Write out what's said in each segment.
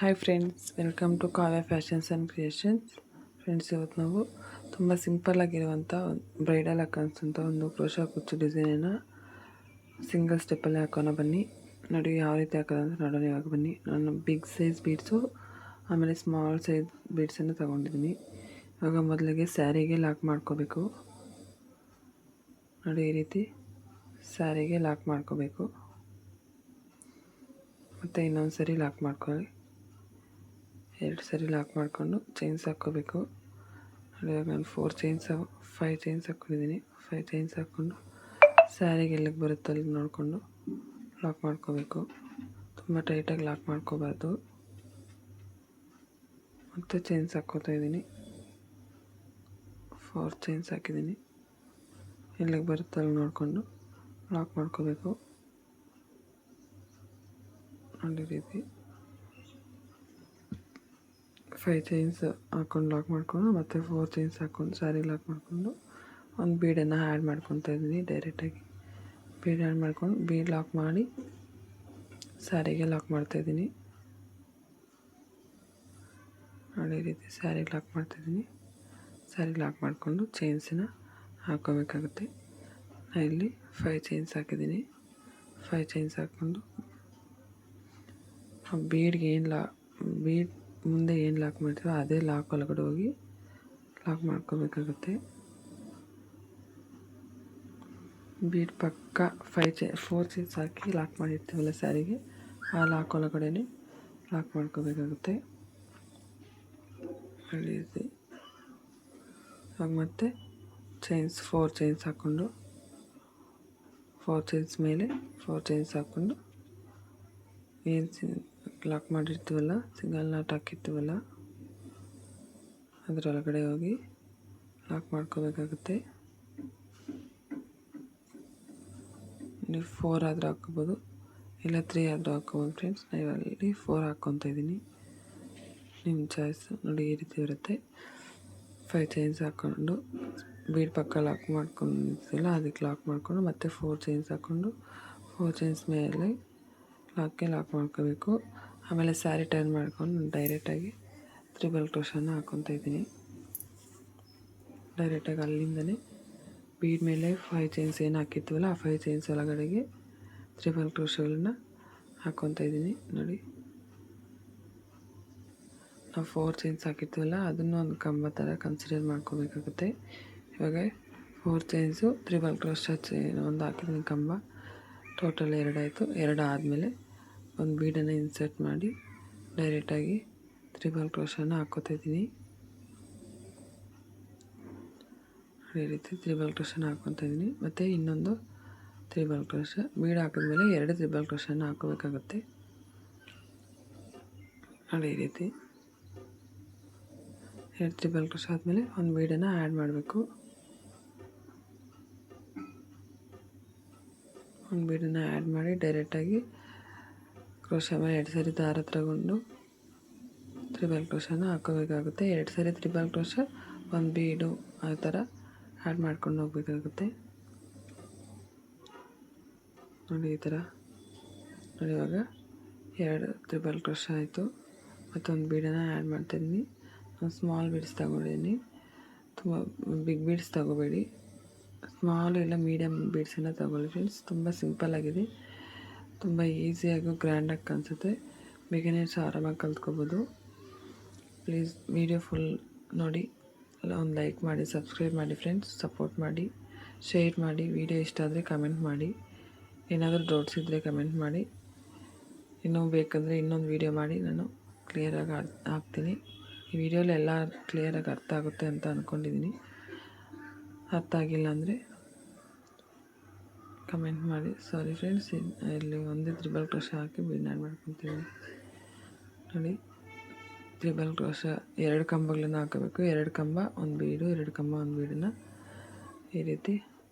Hi friends, welcome to Kavya fashions and creations. Friends, ಇವತ್ತು ನಾವು ತುಂಬ ಸಿಂಪಲ್ಲಾಗಿರುವಂಥ ಬ್ರೈಡಲ್ ಹಾಕೋಂಥ ಒಂದು ಕ್ರೋಶಾ ಕುಚ್ಚು ಡಿಸೈನನ್ನು ಸಿಂಗಲ್ ಸ್ಟೆಪ್ಪಲ್ಲಿ ಹಾಕೋಣ ಬನ್ನಿ. ನೋಡಿ ಯಾವ ರೀತಿ ಹಾಕೋದಂತ ನೋಡೋಣ. ಇವಾಗ ಬನ್ನಿ, ನಾನು ಬಿಗ್ ಸೈಜ್ ಬೀಡ್ಸು ಆಮೇಲೆ ಸ್ಮಾಲ್ ಸೈಜ್ ಬೀಡ್ಸನ್ನು ತೊಗೊಂಡಿದ್ದೀನಿ. ಇವಾಗ ಮೊದಲಿಗೆ ಸ್ಯಾರಿಗೆ ಲಾಕ್ ಮಾಡ್ಕೋಬೇಕು. ನೋಡಿ, ಈ ರೀತಿ ಸ್ಯಾರಿಗೆ ಲಾಕ್ ಮಾಡ್ಕೋಬೇಕು. ಮತ್ತು ಇನ್ನೊಂದು ಸರಿ ಲಾಕ್ ಮಾಡ್ಕೊಳ್ಳಿ. 2 ಸರಿ ಲಾಕ್ ಮಾಡಿಕೊಂಡು ಚೈನ್ಸ್ ಹಾಕ್ಕೋಬೇಕು. ಇವಾಗ ನಾನು 5 ಚೈನ್ಸ್ ಹಾಕ್ಕೊಂಡಿದ್ದೀನಿ. 5 ಚೈನ್ಸ್ ಹಾಕ್ಕೊಂಡು ಸ್ಯಾರಿಗೆ ಎಲ್ಲಿಗೆ ಬರುತ್ತೆ ಅಲ್ಲಿ ನೋಡಿಕೊಂಡು ಲಾಕ್ ಮಾಡ್ಕೋಬೇಕು. ತುಂಬ ಟೈಟಾಗಿ ಲಾಕ್ ಮಾಡ್ಕೋಬಾರ್ದು. ಮತ್ತು ಚೈನ್ಸ್ ಹಾಕ್ಕೋತಾ ಇದ್ದೀನಿ. 4 ಚೈನ್ಸ್ ಹಾಕಿದ್ದೀನಿ. ಎಲ್ಲಿಗೆ ಬರುತ್ತೆ ಅಲ್ಲಿ ನೋಡಿಕೊಂಡು ಲಾಕ್ ಮಾಡ್ಕೋಬೇಕು. ನೋಡಿ ರೀತಿ 5 ಚೈನ್ಸ್ ಹಾಕ್ಕೊಂಡು ಲಾಕ್ ಮಾಡಿಕೊಂಡು ಮತ್ತು 4 ಚೈನ್ಸ್ ಹಾಕ್ಕೊಂಡು ಸ್ಯಾರಿಗೆ ಲಾಕ್ ಮಾಡಿಕೊಂಡು ಒಂದು ಬೀಡನ್ನು ಆ್ಯಡ್ ಮಾಡ್ಕೊತಾ ಇದ್ದೀನಿ. ಡೈರೆಕ್ಟಾಗಿ ಬೀಡ್ ಆ್ಯಡ್ ಮಾಡ್ಕೊಂಡು ಬೀಡ್ ಲಾಕ್ ಮಾಡಿ ಸ್ಯಾರಿಗೆ ಲಾಕ್ ಮಾಡ್ತಾಯಿದ್ದೀನಿ. ನೋಡಿ, ಈ ರೀತಿ ಸ್ಯಾರಿಗೆ ಲಾಕ್ ಮಾಡ್ತಾಯಿದ್ದೀನಿ. ಸ್ಯಾರಿಗೆ ಲಾಕ್ ಮಾಡಿಕೊಂಡು ಚೈನ್ಸನ್ನ ಹಾಕ್ಕೋಬೇಕಾಗುತ್ತೆ. ನಾನು ಇಲ್ಲಿ 5 ಚೈನ್ಸ್ ಹಾಕಿದ್ದೀನಿ. 5 ಚೈನ್ಸ್ ಹಾಕ್ಕೊಂಡು ಬೀಡ್ಗೆ ಬೀಡ್ ಮುಂದೆ ಏನು ಲಾಕ್ ಮಾಡ್ತೀವೋ ಅದೇ ಲಾಕ್ ಒಳಗಡೆ ಹೋಗಿ ಲಾಕ್ ಮಾಡ್ಕೋಬೇಕಾಗುತ್ತೆ. ಬೀಡ್ ಪಕ್ಕ 4 ಚೈನ್ಸ್ ಹಾಕಿ ಲಾಕ್ ಮಾಡಿರ್ತೀವಲ್ಲ ಸ್ಯಾರಿಗೆ, ಆ ಲಾಕ್ ಒಳಗಡೆ ಲಾಕ್ ಮಾಡ್ಕೋಬೇಕಾಗುತ್ತೆ. ಈ ರೀತಿ ಇವಾಗ ಮತ್ತೆ 4 ಚೈನ್ಸ್ ಹಾಕ್ಕೊಂಡು 4 ಚೈನ್ಸ್ ಮೇಲೆ 4 ಚೈನ್ಸ್ ಹಾಕ್ಕೊಂಡು ಏನು ಲಾಕ್ ಮಾಡಿರ್ತೀವಲ್ಲ, ಸಿಂಗಲ್ ನಾಟ್ ಹಾಕಿರ್ತೀವಲ್ಲ ಅದರೊಳಗಡೆ ಹೋಗಿ ಲಾಕ್ ಮಾಡ್ಕೋಬೇಕಾಗುತ್ತೆ. ನೀವು 4 ಆದರೂ ಹಾಕ್ಕೋಬೋದು, ಇಲ್ಲ 3 ಆದರೂ ಹಾಕ್ಕೋಬೋದು ಫ್ರೆಂಡ್ಸ್. ನಾನು ಅಲ್ಲಿ 4 ಹಾಕ್ಕೊತಾ ಇದ್ದೀನಿ. ನಿಮ್ಮ ಚಾಯ್ಸ್. ನೋಡಿ, ಈ ರೀತಿ ಇರುತ್ತೆ. 5 ಚೈನ್ಸ್ ಹಾಕ್ಕೊಂಡು ಬೀಡ್ ಪಕ್ಕ ಲಾಕ್ ಮಾಡ್ಕೊಂಡಿರ್ತಿಲ್ಲ ಅದಕ್ಕೆ ಲಾಕ್ ಮಾಡಿಕೊಂಡು ಮತ್ತೆ 4 ಚೈನ್ಸ್ ಹಾಕ್ಕೊಂಡು 4 ಚೈನ್ಸ್ ಮೇಲೆ ಲಾಕ್ ಮಾಡ್ಕೋಬೇಕು. ಆಮೇಲೆ ಸ್ಯಾರಿ ಟರ್ನ್ ಮಾಡ್ಕೊಂಡು ಡೈರೆಕ್ಟಾಗಿ ತ್ರಿಬಲ್ ಕ್ರೋಶನ ಹಾಕ್ಕೊತಾ ಇದ್ದೀನಿ. ಡೈರೆಕ್ಟಾಗಿ ಅಲ್ಲಿಂದನೇ ಬೀಡ್ ಮೇಲೆ 5 ಚೈನ್ಸ್ ಏನು ಹಾಕಿರ್ತೀವಲ್ಲ ಆ 5 ಚೈನ್ಸ್ ಒಳಗಡೆಗೆ ತ್ರಿಬಲ್ ಕ್ರೋಶಗಳನ್ನ ಹಾಕ್ಕೊತಾ ಇದ್ದೀನಿ. ನೋಡಿ, ನಾವು 4 ಚೈನ್ಸ್ ಹಾಕಿರ್ತೀವಲ್ಲ ಅದನ್ನು ಒಂದು ಕಂಬ ಥರ ಕನ್ಸಿಡರ್ ಮಾಡ್ಕೋಬೇಕಾಗುತ್ತೆ. ಇವಾಗ 4 ಚೈನ್ಸು ತ್ರಿಬಲ್ ಕ್ರೋಶ ಒಂದು ಹಾಕಿದ್ದೀನಿ ಕಂಬ. ಟೋಟಲ್ 2 ಆಯಿತು. 2 ಆದಮೇಲೆ ಒಂದು ಬೀಡನ್ನು ಇನ್ಸರ್ಟ್ ಮಾಡಿ ಡೈರೆಕ್ಟಾಗಿ ತ್ರಿಬಲ್ ಕ್ರೋಶನ ಹಾಕ್ಕೋತಾ ಇದ್ದೀನಿ. ಈ ರೀತಿ ತ್ರಿಬಲ್ ಕ್ರೋಶನ ಹಾಕ್ಕೊತಾ ಇದ್ದೀನಿ. ಮತ್ತು ಇನ್ನೊಂದು ತ್ರಿಬಲ್ ಕ್ರೋಶ ಬೀಡ್ ಹಾಕಿದ್ಮೇಲೆ 2 ತ್ರಿಬಲ್ ಕ್ರೋಶನ ಹಾಕೋಬೇಕಾಗುತ್ತೆ. ನೋಡಿ, ಈ ರೀತಿ 2 ತ್ರಿಬಲ್ ಕ್ರೋಶ ಆದಮೇಲೆ ಒಂದು ಬೀಡನ್ನು ಆ್ಯಡ್ ಮಾಡಬೇಕು. ಒಂದು ಬೀಡನ್ನು ಆ್ಯಡ್ ಮಾಡಿ ಡೈರೆಕ್ಟಾಗಿ ಕ್ರೋಶ ಮೇಲೆ 2 ಸರಿ ದಾರ ತಗೊಂಡು ತ್ರಿಬಲ್ ಕ್ರೋಶನ ಹಾಕೋಬೇಕಾಗುತ್ತೆ. 2 ಸರಿ ತ್ರಿಬಲ್ ಕ್ರೋಶ, ಒಂದು ಬೀಡು ಆ ಥರ ಆ್ಯಡ್ ಮಾಡ್ಕೊಂಡು ಹೋಗಬೇಕಾಗುತ್ತೆ. ನೋಡಿ, ಈ ಥರ. ನೋಡಿ, ಇವಾಗ 2 ತ್ರಿಬಲ್ ಕ್ರೋಶ ಆಯಿತು. ಮತ್ತೊಂದು ಬೀಡನ್ನು ಆ್ಯಡ್ ಮಾಡ್ತಾಯಿದ್ದೀನಿ. ನಾನು ಸ್ಮಾಲ್ ಬೀಡ್ಸ್ ತಗೊಂಡಿದ್ದೀನಿ. ತುಂಬ ಬಿಗ್ ಬೀಡ್ಸ್ ತಗೋಬೇಡಿ, ಸ್ಮಾಲ್ ಇಲ್ಲ ಮೀಡಿಯಮ್ ಬೀಡ್ಸನ್ನು ತಗೊಳ್ಳಿ ಫ್ರೆಂಡ್ಸ್. ತುಂಬ ಸಿಂಪಲ್ಲಾಗಿದೆ, ತುಂಬ ಈಸಿಯಾಗಿ ಗ್ರ್ಯಾಂಡಾಗಿ ಕಾಣಿಸುತ್ತೆ. ಬಿಗಿನರ್ಸ್ ಆರಾಮಾಗಿ ಕಲ್ತ್ಕೋಬೋದು. ಪ್ಲೀಸ್ ವಿಡಿಯೋ ಫುಲ್ ನೋಡಿ, ಒಂದು ಲೈಕ್ ಮಾಡಿ, ಸಬ್ಸ್ಕ್ರೈಬ್ ಮಾಡಿ ಫ್ರೆಂಡ್ಸ್. ಸಪೋರ್ಟ್ ಮಾಡಿ, ಶೇರ್ ಮಾಡಿ. ವಿಡಿಯೋ ಇಷ್ಟ ಆದರೆ ಕಮೆಂಟ್ ಮಾಡಿ. ಏನಾದರೂ ಡೌಟ್ಸ್ ಇದ್ದರೆ ಕಮೆಂಟ್ ಮಾಡಿ. ಇನ್ನೂ ಬೇಕಂದರೆ ಇನ್ನೊಂದು ವಿಡಿಯೋ ಮಾಡಿ ನಾನು ಕ್ಲಿಯರಾಗಿ ಹಾಕ್ತೀನಿ. ಈ ವಿಡಿಯೋಲಿ ಎಲ್ಲ ಕ್ಲಿಯರಾಗಿ ಅರ್ಥ ಆಗುತ್ತೆ ಅಂತ ಅಂದ್ಕೊಂಡಿದ್ದೀನಿ. ಅರ್ಥ ಆಗಿಲ್ಲ ಅಂದರೆ ಕಮೆಂಟ್ ಮಾಡಿ. ಸಾರಿ ಫ್ರೆಂಡ್ಸ್, ಇಲ್ಲಿ ಒಂದೇ ತ್ರಿಬಲ್ ಕ್ರೋಶ ಹಾಕಿ ಬೀಡ್ ಆ್ಯಡ್ ಮಾಡ್ಕೊತೀನಿ. ನೋಡಿ, ತ್ರಿಬಲ್ ಕ್ರೋಶ 2 ಕಂಬಗಳನ್ನು ಹಾಕಬೇಕು. 2 ಕಂಬ ಒಂದು ಬೀಡು, 2 ಕಂಬ ಒಂದು ಬೀಡನ್ನು ಈ ರೀತಿ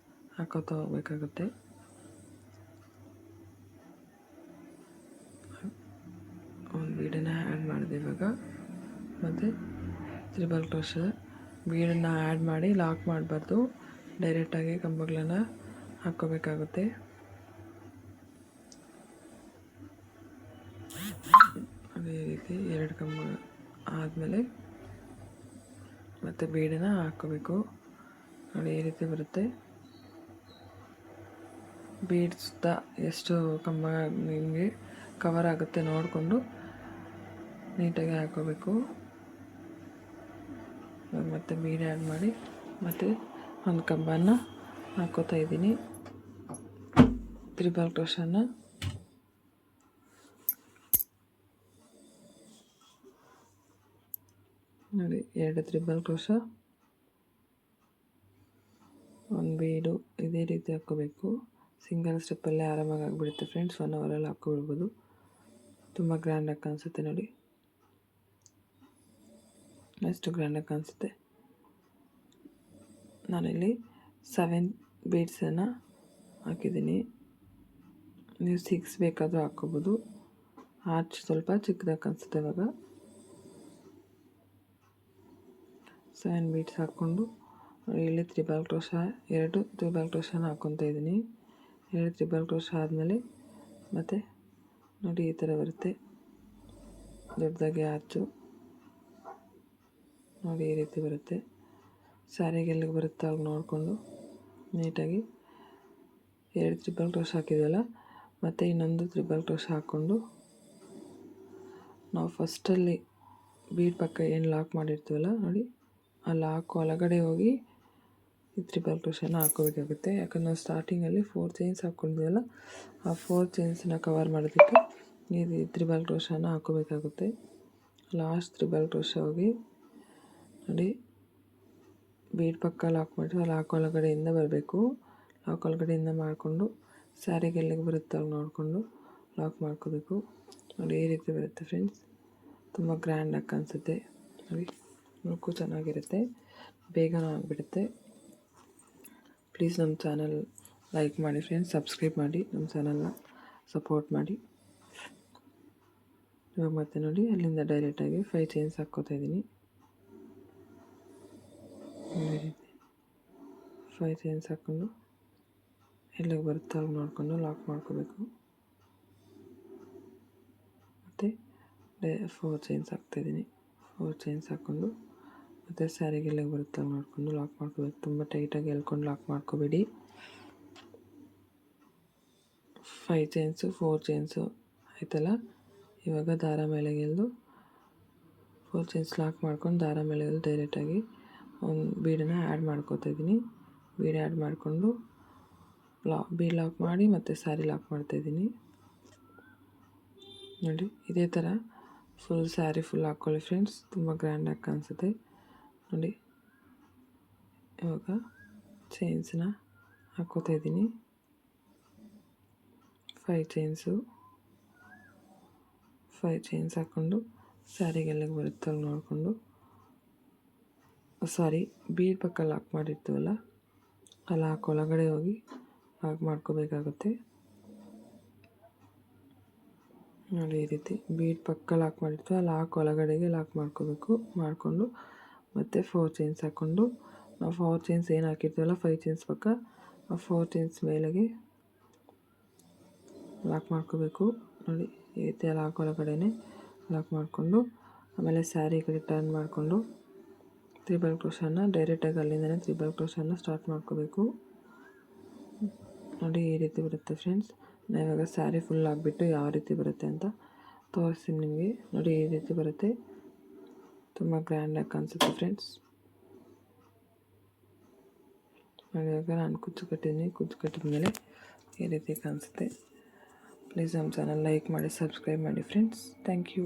ಹಾಕೋತಾ ಹೋಗ್ಬೇಕಾಗುತ್ತೆ. ಒಂದು ಬೀಡನ್ನು ಆ್ಯಡ್ ಮಾಡಿದೆ ಇವಾಗ. ಮತ್ತು ತ್ರಿಬಲ್ ಕ್ರೋಶ ಬೀಡನ್ನು ಆ್ಯಡ್ ಮಾಡಿ ಲಾಕ್ ಮಾಡಬಾರ್ದು, ಡೈರೆಕ್ಟಾಗಿ ಕಂಬಗಳನ್ನು ಹಾಕ್ಕೋಬೇಕಾಗುತ್ತೆ. ಅದೇ ರೀತಿ ರೀತಿ 2 ಕಂಬ ಆದಮೇಲೆ ಮತ್ತು ಬೀಡನ್ನ ಹಾಕ್ಕೋಬೇಕು. ನೋಡಿ ಈ ರೀತಿ ಬರುತ್ತೆ. ಬೀಡ್ ಸುತ್ತ ಎಷ್ಟು ಕಂಬ ನಿಮಗೆ ಕವರ್ ಆಗುತ್ತೆ ನೋಡಿಕೊಂಡು ನೀಟಾಗಿ ಹಾಕ್ಕೋಬೇಕು. ಮತ್ತು ಬೀಡ್ ಆ್ಯಡ್ ಮಾಡಿ ಮತ್ತು ಒಂದು ಕಂಬನ ಹಾಕ್ಕೋತಾ ಇದ್ದೀನಿ. ತ್ರಿಬಲ್ ಕ್ರೋಶನ ನೋಡಿ 2 ತ್ರಿಬಲ್ ಕ್ರೋಶ, ಒಂದು ಬೀಡು ಇದೇ ರೀತಿ ಹಾಕ್ಕೋಬೇಕು. ಸಿಂಗಲ್ ಸ್ಟೆಪ್ಪಲ್ಲೇ ಆರಾಮಾಗಿ ಆಗಿಬಿಡುತ್ತೆ ಫ್ರೆಂಡ್ಸ್. 1 ಅವರಲ್ಲಿ ಹಾಕ್ಕೊಬಿಡ್ಬೋದು. ತುಂಬ ಗ್ರ್ಯಾಂಡಾಗಿ ಕಾಣಿಸುತ್ತೆ ನೋಡಿ, ಎಷ್ಟು ಗ್ರ್ಯಾಂಡಾಗಿ ಕಾಣಿಸುತ್ತೆ. ನಾನಿಲ್ಲಿ 7 ಬೀಡ್ಸನ್ನು ಹಾಕಿದ್ದೀನಿ. ನೀವು 6 ಬೇಕಾದರೂ ಹಾಕ್ಕೋಬೋದು. ಆರ್ಚ್ ಸ್ವಲ್ಪ ಚಿಕ್ಕದಾಗಿ ಕಾಣಿಸುತ್ತೆ ಇವಾಗ. 7 ಬೀಡ್ಸ್ ಹಾಕ್ಕೊಂಡು ಇಲ್ಲಿ ತ್ರಿಬಲ್ ಕ್ರೋಶ 2 ತ್ರಿಬಲ್ ಕ್ರೋಶನ ಹಾಕ್ಕೊತಾ ಇದ್ದೀನಿ. 2 ತ್ರಿಬಲ್ ಕ್ರೋಶ ಆದಮೇಲೆ ಮತ್ತು ನೋಡಿ ಈ ಥರ ಬರುತ್ತೆ ದೊಡ್ಡದಾಗಿ ಆರ್ಚು. ನೋಡಿ ಈ ರೀತಿ ಬರುತ್ತೆ. ಸ್ಯಾರಿಗೆ ಎಲ್ಲಿಗೆ ಬರುತ್ತೆ ಅವಾಗ ನೋಡಿಕೊಂಡು ನೀಟಾಗಿ 2 ತ್ರಿಬಲ್ ಕ್ರೋಶ ಹಾಕಿದ್ವಲ್ಲ, ಮತ್ತು ಇನ್ನೊಂದು ತ್ರಿಬಲ್ ಕ್ರೋಶ ಹಾಕ್ಕೊಂಡು ನಾವು ಫಸ್ಟಲ್ಲಿ ಬೀಡ್ ಪಕ್ಕ ಏನು ಲಾಕ್ ಮಾಡಿರ್ತೀವಲ್ಲ ನೋಡಿ, ಆ ಲಾಕ್ ಒಳಗಡೆ ಹೋಗಿ ಈ ತ್ರಿಬಲ್ ಕ್ರೋಶನ ಹಾಕ್ಕೋಬೇಕಾಗುತ್ತೆ. ಯಾಕಂದ್ರೆ ನಾವು ಸ್ಟಾರ್ಟಿಂಗಲ್ಲಿ 4 ಚೈನ್ಸ್ ಹಾಕ್ಕೊಂಡಿದ್ವಲ್ಲ, ಆ 4 ಚೈನ್ಸನ್ನ ಕವರ್ ಮಾಡೋದಕ್ಕೆ ಈ ತ್ರಿಬಲ್ ಕ್ರೋಶನ ಹಾಕ್ಕೋಬೇಕಾಗುತ್ತೆ. ಲಾಸ್ಟ್ ತ್ರಿಬಲ್ ಕ್ರೋಶ ಹೋಗಿ ನೋಡಿ ಬೀಡ್ ಪಕ್ಕ ಲಾಕ್ ಮಾಡಿದ್ರೆ ಲಾಕ್ ಒಳಗಡೆಯಿಂದ ಬರಬೇಕು. ಲಾಕ್ ಒಳಗಡೆಯಿಂದ ಮಾಡಿಕೊಂಡು ಸ್ಯಾರಿಗೆ ಎಲ್ಲಿಗೆ ಬರುತ್ತೆ ಅವಾಗ ನೋಡಿಕೊಂಡು ಲಾಕ್ ಮಾಡ್ಕೋಬೇಕು. ನೋಡಿ ಈ ರೀತಿ ಬರುತ್ತೆ ಫ್ರೆಂಡ್ಸ್. ತುಂಬ ಗ್ರ್ಯಾಂಡಾಗಿ ಕಾಣಿಸುತ್ತೆ ನೋಡಿ, ಲುಕ್ಕು ಚೆನ್ನಾಗಿರುತ್ತೆ, ಬೇಗನೂ ಆಗಿಬಿಡುತ್ತೆ. ಪ್ಲೀಸ್ ನಮ್ಮ ಚಾನಲ್ ಲೈಕ್ ಮಾಡಿ ಫ್ರೆಂಡ್ಸ್, ಸಬ್ಸ್ಕ್ರೈಬ್ ಮಾಡಿ, ನಮ್ಮ ಚಾನಲ್ನ ಸಪೋರ್ಟ್ ಮಾಡಿ. ಇವಾಗ ಮತ್ತೆ ನೋಡಿ ಅಲ್ಲಿಂದ ಡೈರೆಕ್ಟಾಗಿ 5 ಚೈನ್ಸ್ ಹಾಕ್ಕೋತಾ ಇದ್ದೀನಿ. ಈ ರೀತಿ 5 ಚೈನ್ಸ್ ಹಾಕ್ಕೊಂಡು ಎಲ್ಲಿಗೆ ಬರುತ್ತೆ ಅಲ್ಲಿ ನೋಡಿಕೊಂಡು ಲಾಕ್ ಮಾಡ್ಕೋಬೇಕು. ಮತ್ತು 4 ಚೈನ್ಸ್ ಹಾಕ್ತಾಯಿದ್ದೀನಿ. 4 ಚೈನ್ಸ್ ಹಾಕ್ಕೊಂಡು ಮತ್ತು ಸ್ಯಾರಿಗೆ ಎಲ್ಲಿಗೆ ಬರುತ್ತೆ ಅಲ್ಲಿ ನೋಡಿಕೊಂಡು ಲಾಕ್ ಮಾಡ್ಕೋಬೇಕು. ತುಂಬ ಟೈಟಾಗಿ ಎಳ್ಕೊಂಡು ಲಾಕ್ ಮಾಡ್ಕೋಬೇಡಿ. 5 ಚೈನ್ಸು 4 ಚೈನ್ಸು ಆಯ್ತಲ್ಲ. ಇವಾಗ ದಾರ ಮೇಲೆ ಎಳೆದು 4 ಚೈನ್ಸ್ ಲಾಕ್ ಮಾಡ್ಕೊಂಡು ದಾರ ಮೇಲೆ ಎಳೆದು ಡೈರೆಕ್ಟಾಗಿ ಒಂದು ಬೀಡನ್ನು ಆ್ಯಡ್ ಮಾಡ್ಕೋತಾ ಇದ್ದೀನಿ. ಬೀಡ್ ಆ್ಯಡ್ ಮಾಡಿಕೊಂಡು ಬೀಡ್ ಲಾಕ್ ಮಾಡಿ ಮತ್ತು ಸ್ಯಾರಿ ಲಾಕ್ ಮಾಡ್ತಾಯಿದ್ದೀನಿ. ನೋಡಿ ಇದೇ ಥರ ಫುಲ್ ಸ್ಯಾರಿ ಫುಲ್ ಹಾಕ್ಕೊಳ್ಳಿ ಫ್ರೆಂಡ್ಸ್, ತುಂಬ ಗ್ರ್ಯಾಂಡಾಗಿ ಕಾಣಿಸುತ್ತೆ ನೋಡಿ. ಇವಾಗ ಚೈನ್ಸನ್ನ ಹಾಕ್ಕೋತಾ ಇದ್ದೀನಿ. 5 ಚೈನ್ಸ್ ಹಾಕ್ಕೊಂಡು ಸ್ಯಾರಿಗೆ ಎಲ್ಲಿಗೆ ಬರುತ್ತೆ ಅಲ್ಲಿ ನೋಡಿಕೊಂಡು ಬೀಡ್ ಪಕ್ಕ ಲಾಕ್ ಮಾಡಿರ್ತೀವಲ್ಲ ಆ ಲಾಕ್ ಒಳಗಡೆ ಹೋಗಿ ಲಾಕ್ ಮಾಡ್ಕೋಬೇಕಾಗುತ್ತೆ. ನೋಡಿ ಈ ರೀತಿ ಬೀಡ್ ಪಕ್ಕ ಲಾಕ್ ಮಾಡಿರ್ತೀವಿ, ಆ ಲಾಕ್ ಒಳಗಡೆಗೆ ಲಾಕ್ ಮಾಡ್ಕೋಬೇಕು. ಮಾಡಿಕೊಂಡು ಮತ್ತು 4 ಚೈನ್ಸ್ ಹಾಕ್ಕೊಂಡು ನಾವು 4 ಚೈನ್ಸ್ ಏನು ಹಾಕಿರ್ತೀವಲ್ಲ 5 ಚೈನ್ಸ್ ಪಕ್ಕ ಆ 4 ಚೈನ್ಸ್ ಮೇಲೆಗೆ ಲಾಕ್ ಮಾಡ್ಕೋಬೇಕು. ನೋಡಿ ಈ ರೀತಿ ಲಾಕ್ ಒಳಗಡೆನೆ ಲಾಕ್ ಮಾಡಿಕೊಂಡು ಆಮೇಲೆ ಸ್ಯಾರಿ ಕಡೆ ಟರ್ನ್ ಮಾಡಿಕೊಂಡು ತ್ರಿಬಲ್ ಕ್ರೋಶನ ಡೈರೆಕ್ಟಾಗಿ ಅಲ್ಲಿಂದನೇ ತ್ರಿಬಲ್ ಕ್ರೋಶನ ಸ್ಟಾರ್ಟ್ ಮಾಡ್ಕೋಬೇಕು. ನೋಡಿ ಈ ರೀತಿ ಬರುತ್ತೆ ಫ್ರೆಂಡ್ಸ್. ನಾನು ಇವಾಗ ಸ್ಯಾರಿ ಫುಲ್ ಆಗಿಬಿಟ್ಟು ಯಾವ ರೀತಿ ಬರುತ್ತೆ ಅಂತ ತೋರಿಸ್ತೀನಿ ನಿಮಗೆ. ನೋಡಿ ಈ ರೀತಿ ಬರುತ್ತೆ, ತುಂಬ ಗ್ರ್ಯಾಂಡಾಗಿ ಕಾಣಿಸುತ್ತೆ ಫ್ರೆಂಡ್ಸ್. ಇವಾಗ ನಾನು ಕುಚ್ಚು ಕಟ್ಟಿದ್ದೀನಿ. ಕುಚ್ಚು ಕಟ್ಟಿದ ಮೇಲೆ ಈ ರೀತಿ ಕಾಣಿಸುತ್ತೆ. ಪ್ಲೀಸ್ ನಮ್ಮ ಚಾನಲ್ ಲೈಕ್ ಮಾಡಿ, ಸಬ್ಸ್ಕ್ರೈಬ್ ಮಾಡಿ ಫ್ರೆಂಡ್ಸ್. Thank you.